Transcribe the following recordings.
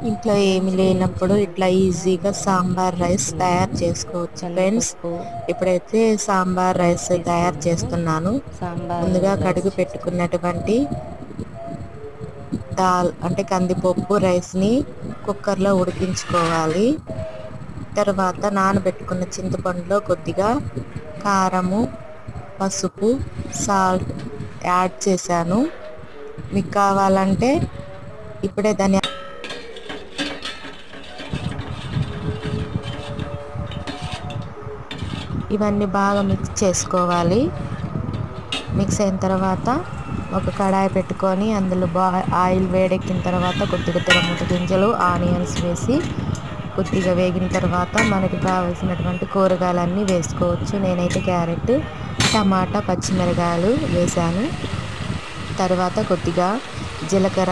ఇంట్లో ఏమి లేనప్పుడు ఇట్లా ఈజీగా సాంబార్ రైస్ తయారు చేసుకోవచ్చు ఫ్రెండ్స్. శనగపప్పు ఇప్పుడైతే సాంబార్ రైస్ తయారు చేస్తున్నాను. సాంబార్ ముందుగా రైస్ కడుగు చేస్తున్నాను. పెట్టుకున్నటువంటి దాల్ అంటే కందిపప్పు రైస్ని కుక్కర్లో ఉడికించుకోవాలి. తర్వాత నానబెట్టుకున్న చింతపండులో కొద్దిగా కారము, పసుపు, సాల్ట్ యాడ్ చేశాను. మీకు కావాలంటే ఇప్పుడే ఇవన్నీ బాగా మిక్స్ చేసుకోవాలి. మిక్స్ అయిన తర్వాత ఒక కడాయి పెట్టుకొని అందులో ఆయిల్ వేడెక్కిన తర్వాత కొద్దిగా తెల్లముద్ద గింజలు, ఆనియన్స్ వేసి కొద్దిగా వేగిన తర్వాత మనకు కావలసినటువంటి కూరగాయలన్నీ వేసుకోవచ్చు. నేనైతే క్యారెట్, టమాటా, పచ్చిమిరకాయలు వేసాను. తర్వాత కొద్దిగా జీలకర్ర,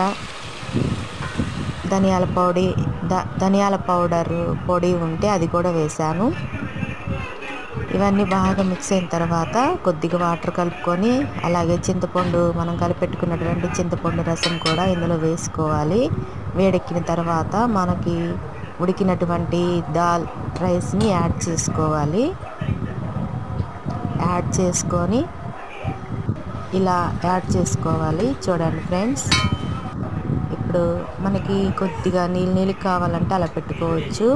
ధనియాల పౌడర్ పొడి ఉంటే అది కూడా వేసాను. ఇవన్నీ బాగా మిక్స్ అయిన తర్వాత కొద్దిగా వాటర్ కలుపుకొని అలాగే చింతపండు మనం కలిపెట్టుకున్నటువంటి చింతపండు రసం కూడా ఇందులో వేసుకోవాలి. వేడెక్కిన తర్వాత మనకి ఉడికినటువంటి దాల్ రైస్ని యాడ్ చేసుకోవాలి. యాడ్ చేసుకోవాలి. చూడండి ఫ్రెండ్స్, ఇప్పుడు మనకి కొద్దిగా నీళ్ళు కావాలంటే అలా పెట్టుకోవచ్చు.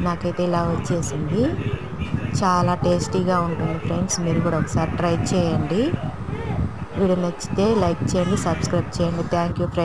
నాకైతే ఇలా వచ్చేసింది. చాలా టేస్టీగా ఉంటుంది ఫ్రెండ్స్. మీరు కూడా ఒకసారి ట్రై చేయండి. వీడియో నచ్చితే లైక్ చేయండి, సబ్స్క్రైబ్ చేయండి. Thank you friends.